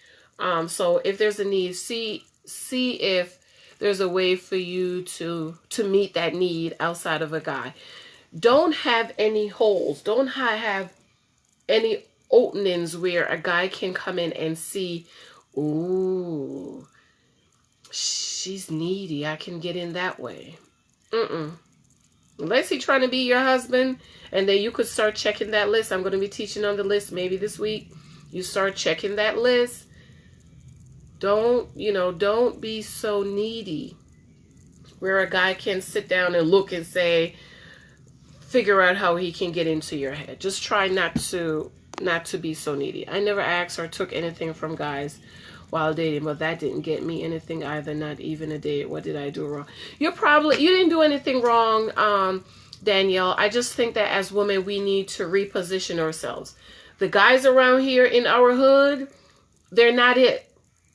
So if there's a need, see if there's a way for you to meet that need outside of a guy. Don't have any holes. Don't have any openings where a guy can come in and see, ooh, she's needy. I can get in that way. Unless he's trying to be your husband, and then you could start checking that list. I'm going to be teaching on the list maybe this week. You start checking that list. Don't be so needy where a guy can sit down and look and say, figure out how he can get into your head. Just try not to be so needy. I never asked or took anything from guys while dating, but that didn't get me anything either, not even a date. What did I do wrong? You didn't do anything wrong, Danielle. I just think that as women, we need to reposition ourselves. The guys around here in our hood, they're not it.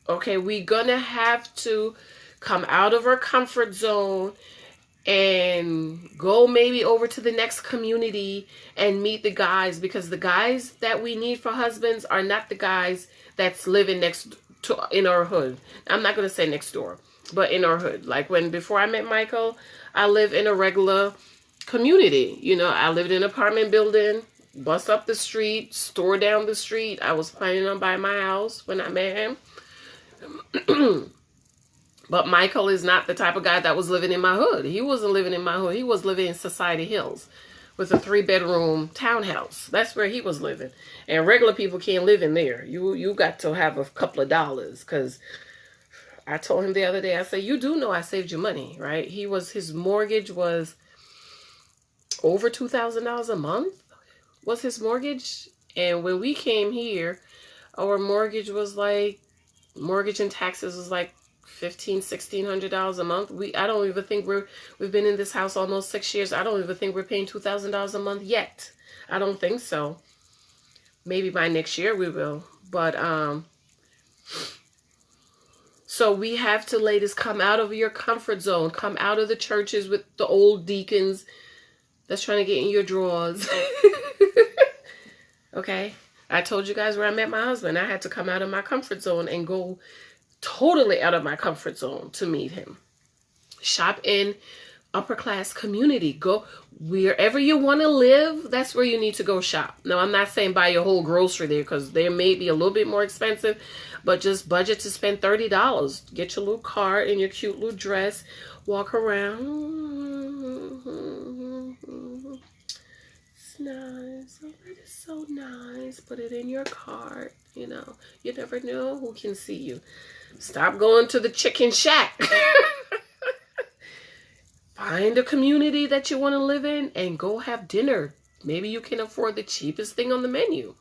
Okay, we're gonna have to come out of our comfort zone and go maybe over to the next community and meet the guys, because the guys that we need for husbands are not the guys that's living in our hood. I'm not going to say next door, but in our hood. Like before I met Michael, I lived in a regular community. I lived in an apartment building, bus up the street, store down the street. I was planning on buying my house when I met him. But Michael is not the type of guy that was living in my hood. He wasn't living in my hood. He was living in Society Hills with a 3-bedroom townhouse. That's where he was living. And regular people can't live in there. You got to have a couple of dollars, because I told him the other day, I said, you do know I saved you money, right? His mortgage was over $2,000 a month was his mortgage. And when we came here, our mortgage and taxes was like $1,500-$1,600 a month. I don't even think we've been in this house almost 6 years. I don't even think we're paying $2,000 a month yet. I don't think so. Maybe by next year we will. But so we have to, ladies, come out of your comfort zone. Come out of the churches with the old deacons that's trying to get in your drawers. Okay? I told you guys where I met my husband. I had to come out of my comfort zone and go totally out of my comfort zone to meet him. Shop in upper class community. Go wherever you want to live. That's where you need to go shop. Now, I'm not saying buy your whole grocery there, because they may be a little bit more expensive, but just budget to spend $30. Get your little cart and your cute little dress. Walk around. It's nice. Oh, it is so nice. Put it in your cart. You never know who can see you. Stop going to the chicken shack. Find a community that you want to live in and go have dinner. Maybe you can afford the cheapest thing on the menu.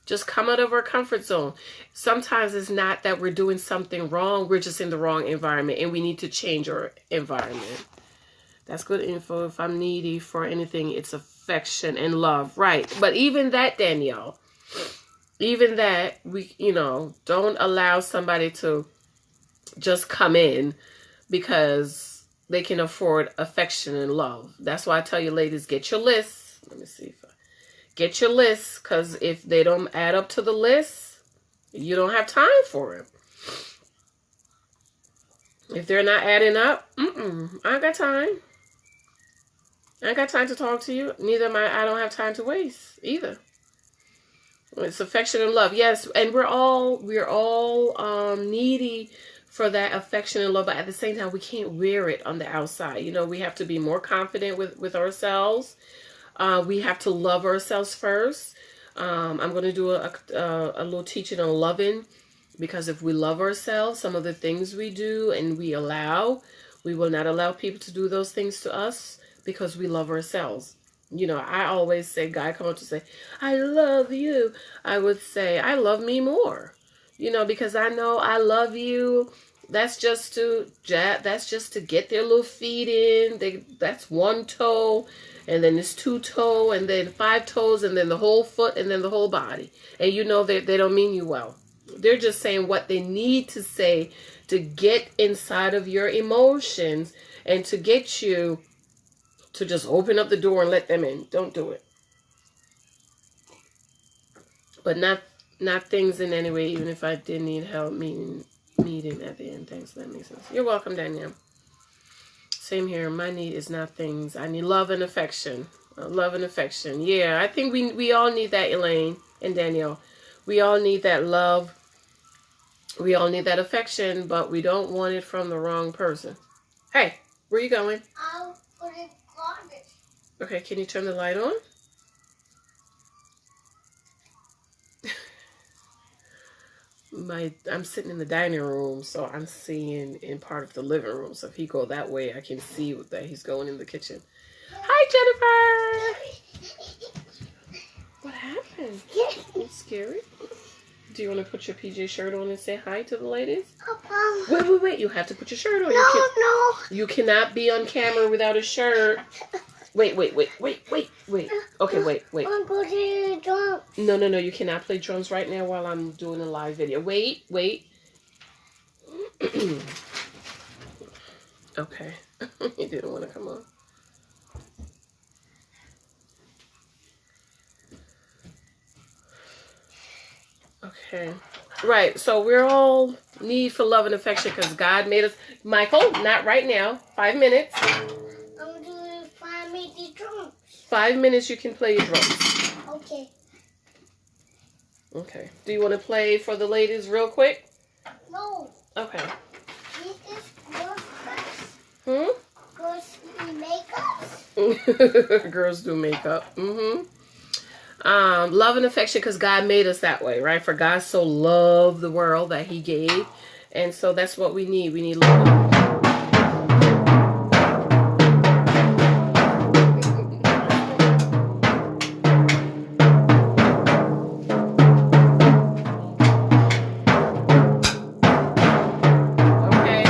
Just come out of our comfort zone. Sometimes it's not that we're doing something wrong. We're just in the wrong environment, and we need to change our environment. That's good info. If I'm needy for anything, it's affection and love. Right. But even that, Danielle, even that, we, don't allow somebody to just come in because they can afford affection and love. That's why I tell you, ladies, get your list. Let me see get your list, because if they don't add up to the list, you don't have time for it. If they're not adding up, I ain't got time. I ain't got time to talk to you. I don't have time to waste either. It's affection and love. Yes, and we're all needy for that affection and love, but at the same time we can't wear it on the outside. You know, we have to be more confident with ourselves. We have to love ourselves first. I'm going to do a little teaching on loving, because if we love ourselves, some of the things we do and we will not allow people to do those things to us because we love ourselves. You know, I always say, God come up to say, I love you. I would say, I love me more. You know, because I know I love you. That's just to get their little feet in. That's one toe, and then it's two toe, and then 5 toes, and then the whole foot, and then the whole body. And you know they don't mean you well. They're just saying what they need to say to get inside of your emotions and to get you to just open up the door and let them in. Don't do it. But not things in any way, even if I did need help meeting at the end. Thanks, that makes sense. You're welcome, Danielle. Same here. My need is not things. I need love and affection. Love and affection. Yeah, I think we all need that, Elaine and Danielle. We all need that love. We all need that affection, but we don't want it from the wrong person. Hey, where you going? I'll put it garbage. Okay, can you turn the light on? I'm sitting in the dining room, so I'm seeing in part of the living room. So if he go that way, I can see that he's going in the kitchen. Hi, Jennifer. What happened? It's scary. Do you want to put your PJ shirt on and say hi to the ladies? Wait. You have to put your shirt on. No. You cannot be on camera without a shirt. Wait. Okay, wait. I'm putting drums. No. You cannot play drums right now while I'm doing a live video. Wait. Okay. He didn't want to come on. Okay. Right. So we're all need for love and affection because God made us. Michael, not right now. 5 minutes. I'm doing 5 minutes drums. 5 minutes you can play your drums. Okay. Okay. Do you want to play for the ladies real quick? No. Okay. This is girls' dress. Girls do makeup. Girls do makeup. Love and affection because God made us that way, right? For God so loved the world that he gave. And so that's what we need. We need love. Okay.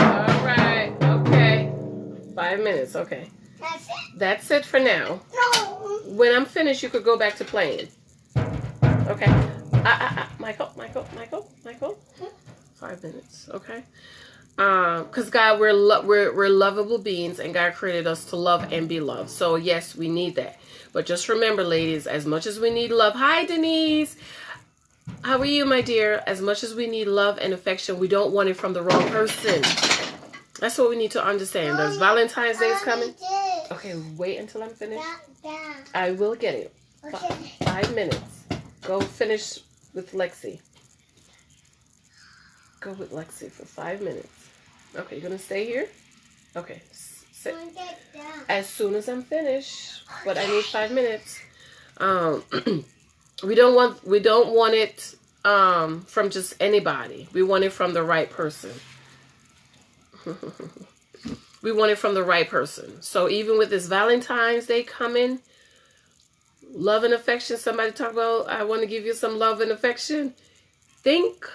5 minutes. Okay. That's it? That's it for now. No. When I'm finished, you could go back to playing. Okay. Michael. 5 minutes. Okay. Because God, we're lovable beings, and God created us to love and be loved. So yes, we need that. But just remember, ladies, as much as we need love. Hi, Denise. How are you, my dear? As much as we need love and affection, we don't want it from the wrong person. That's what we need to understand. There's Valentine's Day is coming. Okay, wait until I'm finished. I will get it. Okay. 5 minutes. Go finish with Lexi. Go with Lexi for 5 minutes. Okay, you're going to stay here? Okay. Sit. As soon as I'm finished, but I need 5 minutes. We don't want it from just anybody. We want it from the right person. We want it from the right person. So even with this Valentine's Day coming, love and affection, somebody talk about, I want to give you some love and affection. Think,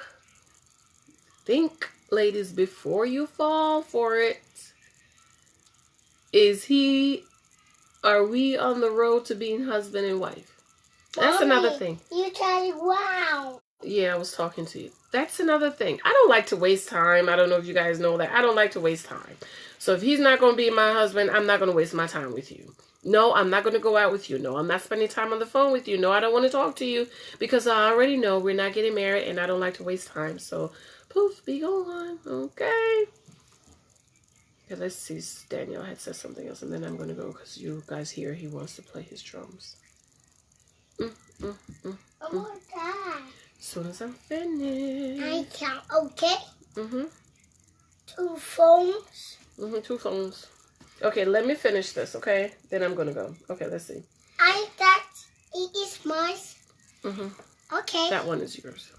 ladies, before you fall for it. Are we on the road to being husband and wife? That's another thing. You tell me, wow. Yeah, I was talking to you. That's another thing. I don't like to waste time. I don't know if you guys know that. I don't like to waste time. So if he's not going to be my husband, I'm not going to waste my time with you. No, I'm not going to go out with you. No, I'm not spending time on the phone with you. No, I don't want to talk to you because I already know we're not getting married and I don't like to waste time. So, poof, be gone. Okay. Okay, let's see. Daniel had said something else and then I'm going to go because you guys hear he wants to play his drums. Almost done. As soon as I'm finished. I count, okay? Mm-hmm. 2 phones. Mm-hmm. 2 phones. Okay, let me finish this, okay? Then I'm gonna go. Okay, let's see. It is mine. Mm-hmm. Okay. That one is yours.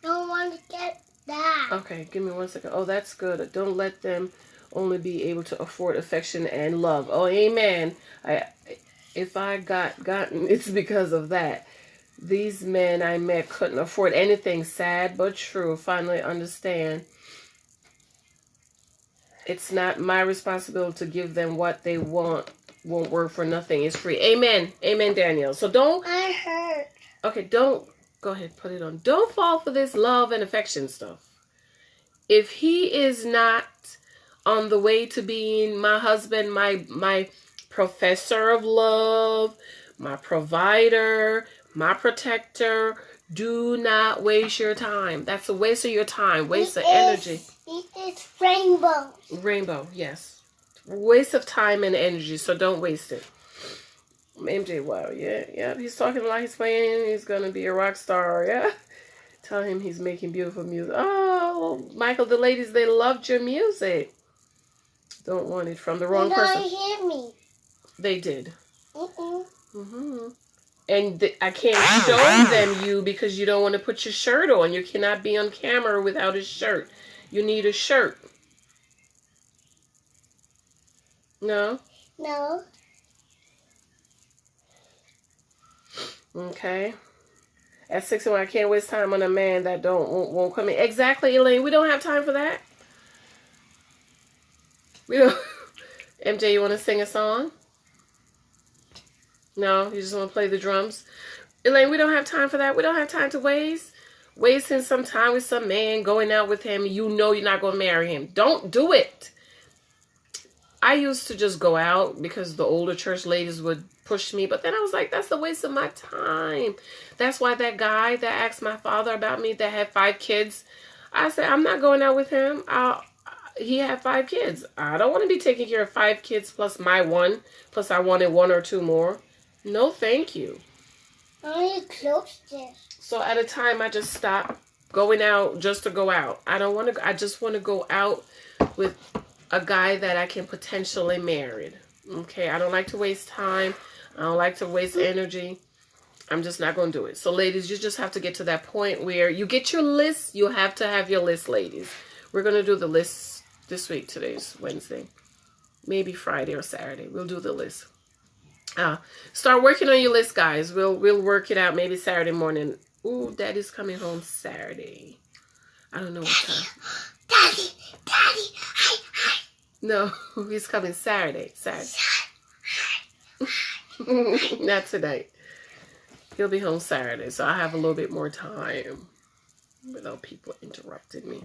I don't want to get that. Okay, give me 1 second. Oh, that's good. Don't let them only be able to afford affection and love. Oh, amen. If I gotten, it's because of that. These men I met couldn't afford anything. Sad but true. Finally understand. It's not my responsibility to give them what they want. Won't work for nothing. It's free. Amen. Amen, Danielle. So don't. I hurt. Okay, don't. Go ahead, put it on. Don't fall for this love and affection stuff. If he is not on the way to being my husband, my professor of love, my provider, my protector, do not waste your time. That's a waste of your time, waste of energy. It is rainbow. Rainbow, yes. Waste of time and energy, so don't waste it. MJ, wow, yeah. He's talking like he's playing. He's going to be a rock star, yeah. Tell him he's making beautiful music. Oh, Michael, the ladies, they loved your music. Don't want it from the wrong person. They hear me. They did. Mm-mm. And I can't show them you because you don't want to put your shirt on. You cannot be on camera without a shirt. You need a shirt. No? No. Okay. At 61, I can't waste time on a man that won't come in. Exactly, Elaine. We don't have time for that. We don't. MJ, you want to sing a song? No, you just want to play the drums? Elaine, we don't have time for that. We don't have time to waste. Wasting some time with some man, going out with him, you know you're not going to marry him. Don't do it. I used to just go out because the older church ladies would push me, but then I was like, that's a waste of my time. That's why that guy that asked my father about me that had 5 kids, I said, I'm not going out with him. He had 5 kids. I don't want to be taking care of 5 kids plus my one, plus I wanted 1 or 2 more. No, thank you. Only close this. So at a time, I just stopped going out just to go out. I don't want to. I just want to go out with a guy that I can potentially marry. Okay, I don't like to waste time. I don't like to waste energy. I'm just not going to do it. So ladies, you just have to get to that point where you get your list. You have to have your list, ladies. We're going to do the list this week. Today's Wednesday. Maybe Friday or Saturday. We'll do the list. Start working on your list, guys. We'll work it out maybe Saturday morning. Ooh, Daddy's coming home Saturday. I don't know what time. Daddy, hi. No, he's coming Saturday. Not tonight. He'll be home Saturday, so I have a little bit more time without people interrupting me.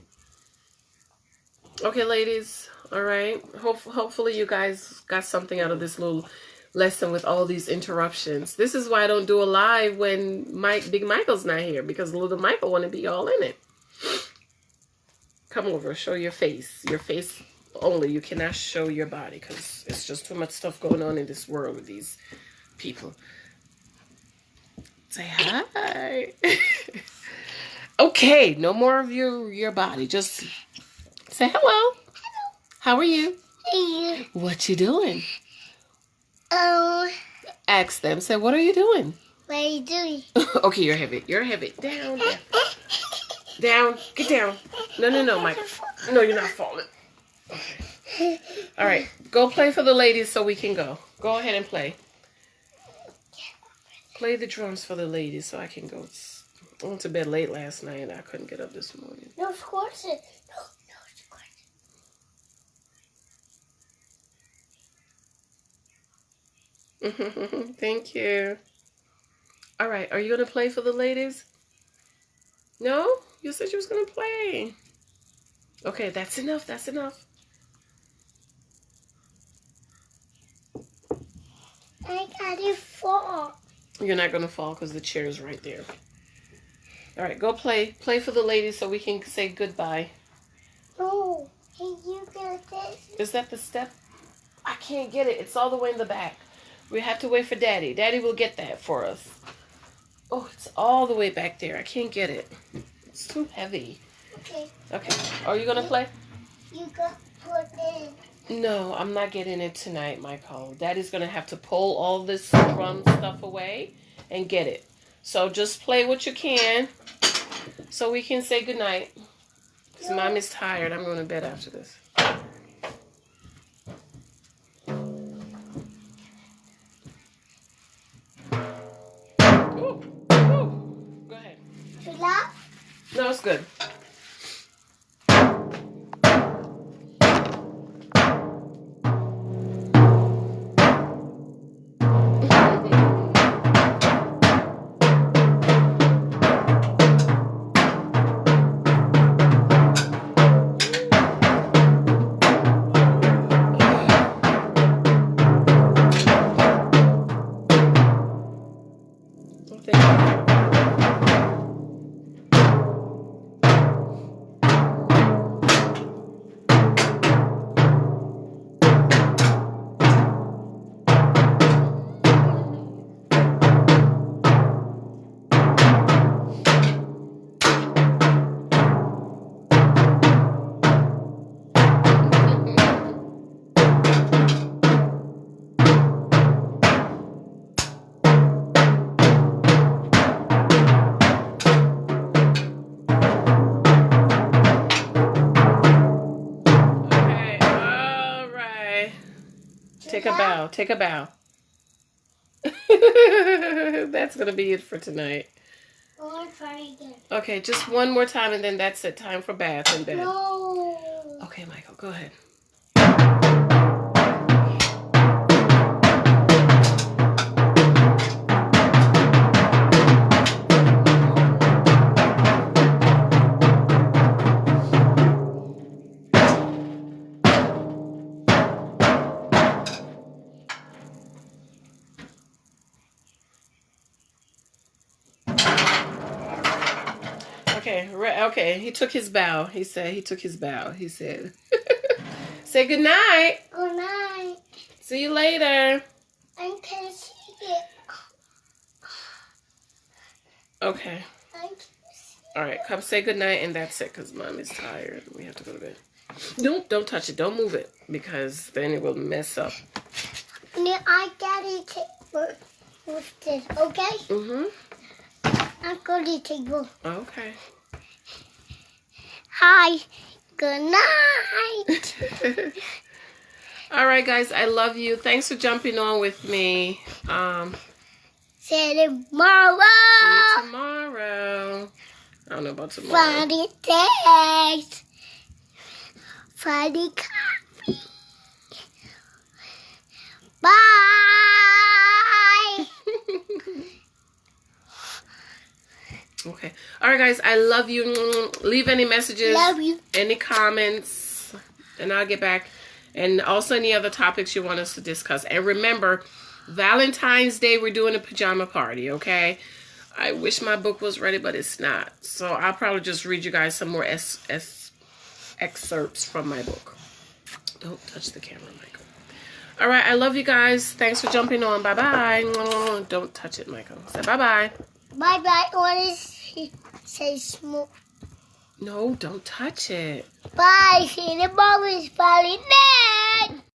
Okay, ladies. All right. Hopefully you guys got something out of this little lesson with all these interruptions. This is why I don't do a live when Big Michael's not here, because little Michael want to be all in it. Come over, show your face. Your face only. You cannot show your body because it's just too much stuff going on in this world with these people. Say hi. Okay, no more of your body. Just say hello. Hello. How are you? Hey. What you doing? Oh. Ask them. Say, what are you doing? What are you doing? Okay, you're heavy. You're heavy. Down. Down. Get down. No, Mike. No, you're not falling. Okay. All right. Go play for the ladies so we can go. Go ahead and play. Play the drums for the ladies so I can go. I went to bed late last night and I couldn't get up this morning. No, of course it. No, of course. Thank you. All right. Are you going to play for the ladies? No? You said you was going to play. Okay, that's enough. That's enough. I gotta fall. You're not going to fall because the chair is right there. All right, go play. Play for the ladies so we can say goodbye. No. Can you get this? Is that the step? I can't get it. It's all the way in the back. We have to wait for Daddy. Daddy will get that for us. Oh, it's all the way back there. I can't get it. It's too heavy. Okay. Okay. Are you gonna play? You got put in. No, I'm not getting it tonight, Michael. Daddy's gonna have to pull all this drum stuff away and get it. So just play what you can so we can say goodnight. Because Mom is tired. I'm going to bed after this. Ooh, ooh. Go ahead. You laugh? No, it's good. Take a bow. Take a bow. That's going to be it for tonight. I want to try again. Okay, just one more time and then that's it. Time for bath and bed. No. Okay, Michael, go ahead. Okay, he took his bow. He said he took his bow. He said, say good night. Good night. See you later. I can see it. Okay. I can see All right, come say good night and that's it because Mom is tired. We have to go to bed. Nope, don't touch it. Don't move it because then it will mess up. Now I got it with this, okay? Mm-hmm. I'm going to table. Okay. Hi. Good night. All right, guys. I love you. Thanks for jumping on with me. See you tomorrow. See you tomorrow. I don't know about tomorrow. Funny days. Funny coffee. Bye. Okay. All right, guys. I love you. Leave any messages. Love you. Any comments. And I'll get back. And also any other topics you want us to discuss. And remember, Valentine's Day, we're doing a pajama party, okay? I wish my book was ready, but it's not. So I'll probably just read you guys some more excerpts from my book. Don't touch the camera, Michael. All right. I love you guys. Thanks for jumping on. Bye-bye. Don't touch it, Michael. Say bye-bye. Bye-bye. What is he say smoke? No, don't touch it. Bye. See you tomorrow. It's Friday night.